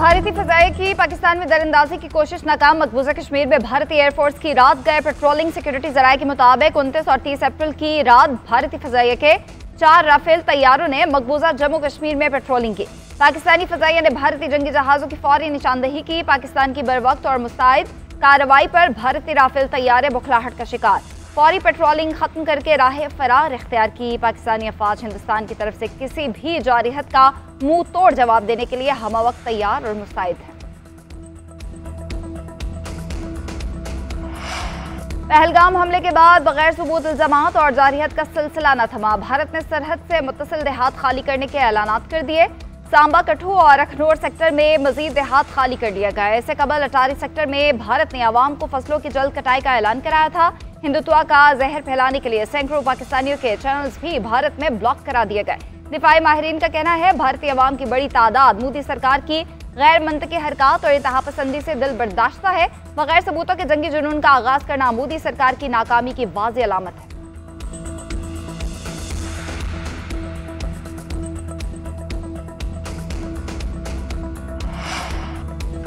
भारतीय फजाइया की पाकिस्तान में दरअंदाजी की कोशिश नाकाम। मकबूजा कश्मीर में भारतीय एयरफोर्स की रात गए पेट्रोलिंग। सिक्योरिटी जराये के मुताबिक 29 और 30 अप्रैल की रात भारतीय फजाइया के 4 राफेल तैयारों ने मकबूजा जम्मू कश्मीर में पेट्रोलिंग की। पाकिस्तानी फजाइया ने भारतीय जंगी जहाजों की फौरी निशानदेही की। पाकिस्तान की बरवक्त और मुस्तैद कार्रवाई पर भारतीय राफेल तैयारे बुखलाहट का शिकार। फौरी पेट्रोलिंग खत्म करके राह फरार इख्तियार की। पाकिस्तानी अफवाज हिंदुस्तान की तरफ से किसी भी जारिहत का मुंह तोड़ जवाब देने के लिए हमवक्त तैयार और मुस्तैद हैं। पहलगाम हमले के बाद बगैर सबूत इल्जामात और जारिहत का सिलसिला न थमा। भारत ने सरहद से मुत्तसिल देहात खाली करने के ऐलानात कर दिए। सांबा, कठू और अखनूर सेक्टर में मजीद देहात खाली कर दिया गया। इससे कबल अटारी सेक्टर में भारत ने आवाम को फसलों की जल्द कटाई का ऐलान कराया था। हिंदुत्व का जहर फैलाने के लिए सैकड़ों पाकिस्तानियों के चैनल्स भी भारत में ब्लॉक करा दिए गए। दिफाई माहिरीन का कहना है भारतीय अवाम की बड़ी तादाद मोदी सरकार की गैर मंतकी हरकत और इंतहा पसंदी से दिल बर्दाश्त है। बगैर सबूतों के जंगी जुनून का आगाज करना मोदी सरकार की नाकामी की वाज़ेह अलामत है।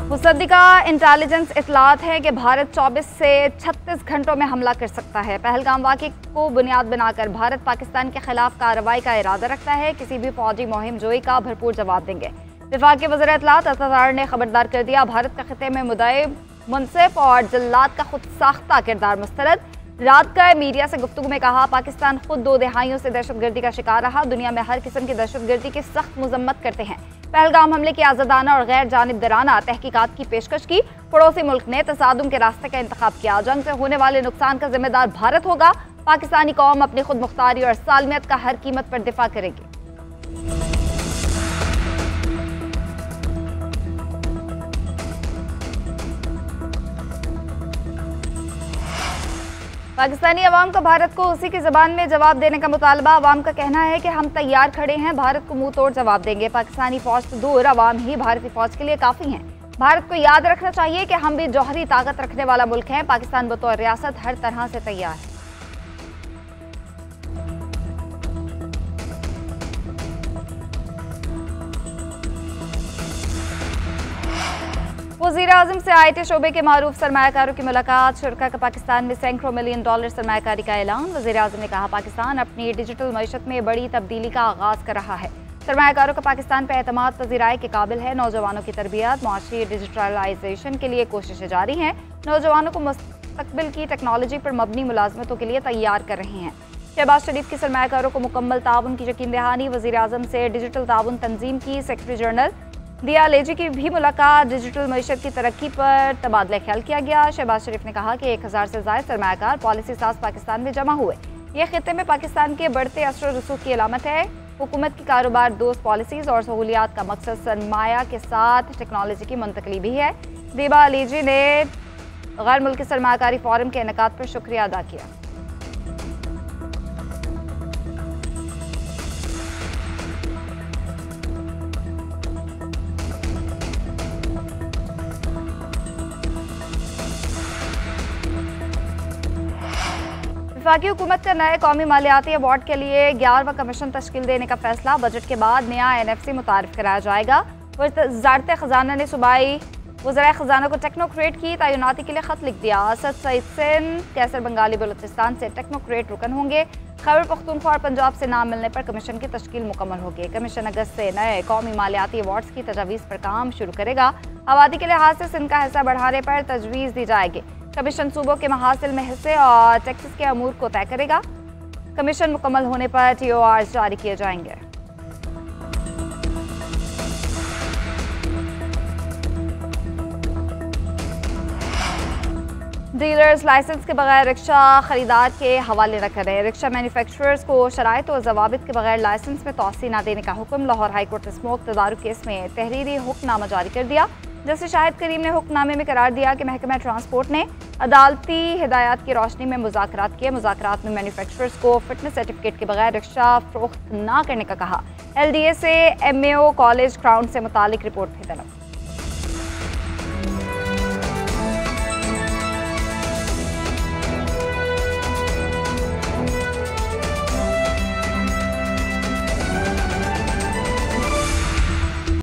मुसद्दिका इंटेलिजेंस इतलात है कि भारत 24 से 36 घंटों में हमला कर सकता है। पहलगाम वाक़े को बुनियाद बनाकर भारत पाकिस्तान के खिलाफ कार्रवाई का इरादा रखता है। किसी भी फौजी मुहिम जोई का भरपूर जवाब देंगे। विफाक के वज़ीर इत्तलात अतार ने खबरदार कर दिया, भारत का खिते में मुदाई मुनसिफ और जल्लाद का खुद साख्ता किरदार मुस्तरद। रात का मीडिया से गुफ्तगू में कहा, पाकिस्तान खुद 2 दहाइयों से दहशतगर्दी का शिकार रहा। दुनिया में हर किस्म की दहशतगर्दी की सख्त मजम्मत करते हैं। पहलगाम हमले की आज़ादाना और गैर जानिबदाराना तहकीकात की पेशकश की। पड़ोसी मुल्क ने तसादुम के रास्ते का इंतखाब किया। जंग से होने वाले नुकसान का जिम्मेदार भारत होगा। पाकिस्तानी कौम अपनी खुद मुख्तारी और सालमियत का हर कीमत पर दिफा करेगी। पाकिस्तानी अवाम का भारत को उसी की ज़बान में जवाब देने का मुतालबा। अवाम का कहना है कि हम तैयार खड़े हैं, भारत को मुंह तोड़ जवाब देंगे। पाकिस्तानी फौज तो दूर, अवाम ही भारतीय फौज के लिए काफ़ी हैं। भारत को याद रखना चाहिए कि हम भी जौहरी ताकत रखने वाला मुल्क हैं। पाकिस्तान बतौर रियासत हर तरह से तैयार है। वज़ीर आज़म से IT शोबे के मारूफ सरमायाकारों की मुलाकात। शुरा का पाकिस्तान में सैकड़ों मिलियन डॉलर सरमायाकारी का ऐलान। वज़ीर आज़म ने कहा, पाकिस्तान अपनी डिजिटल मईशत में बड़ी तब्दीली का आगाज़ कर रहा है। सरमायाकारों का पाकिस्तान पर एतमाद पज़ीराई के काबिल है। नौजवानों की तरबियत मुआशरी डिजिटलाइजेशन के लिए कोशिशें जारी हैं। नौजवानों को मुस्तकबिल की टेक्नोलॉजी पर मबनी मुलाजमतों के लिए तैयार कर रहे हैं। शहबाज शरीफ की सरमायाकारों को मुकम्मल ताउन की यकीन दहानी। वज़ीर आज़म से डिजिटल ताउन तंजीम की सेक्रेटरी जनरल दिया लेजी की भी मुलाकात। डिजिटल मईशत की तरक्की पर तबादला ख्याल किया गया। शहबाज शरीफ ने कहा कि 1000 से ज़ायद सरमायाकार पॉलिसी साज पाकिस्तान में जमा हुए। यह खिते में पाकिस्तान के बढ़ते असर और रसूख की अलामत है। हुकूमत की कारोबार दोस्त पॉलिसीज़ और सहूलियात का मकसद सरमाया के साथ टेक्नोलॉजी की मुंतकली भी है। दिया लेजी ने गैर मुल्की सरमायाकारी फोरम के इनेकाद पर शुक्रिया अदा किया। वफाकी हुकूमत का नए कौमी मालियाती अवार्ड के लिए 11वां कमीशन तश्कील देने का फैसला। बजट के बाद नया NFC मुतारिफ कराया जाएगा। वज़ारत ख़जाना ने सूबाई वज़राए ख़जाना को टेक्नोक्रेट की तैनाती के लिए ख़त लिख दिया। असद सईद सिंह कैसर बंगाली बलूचिस्तान से टेक्नोक्रेट रुकन होंगे। खैबर पख्तूनख्वा और पंजाब से नाम मिलने पर कमीशन की तश्कील मुकम्मल होगी। कमीशन अगस्त से नए कौमी मालियाती अवार्ड्स की तजवीज़ पर काम शुरू करेगा। आबादी के लिहाज से सिंध का हिस्सा बढ़ाने पर तजवीज़ दी जाएगी। कमीशन सूबों के महासिल में हिस्से और टैक्सेस के अमूर को तय करेगा। कमीशन मुकम्मल होने पर TORs जारी किए जाएंगे। डीलर्स लाइसेंस के बगैर रिक्शा खरीदार के हवाले न करें। रिक्शा मैन्युफैक्चरर्स को शराइत और जवाबित के बगैर लाइसेंस में तोसी न देने का हुक्म। लाहौर हाईकोर्ट ने स्मोक तदारुक केस में तहरीरी हुक्मनामा जारी कर दिया। जस्टिस शाहिद करीम ने हुक्मनामे में करार दिया कि महकमा ट्रांसपोर्ट ने अदालती हिदायत की रोशनी में मुज़ाकरात किए। मुज़ाकरात में मैन्युफैक्चरर्स को फिटनेस सर्टिफिकेट के बगैर रिक्शा फरोख्त न करने का कहा। LDA से MAO कॉलेज क्राउन से मुतालिक रिपोर्ट भी तलब।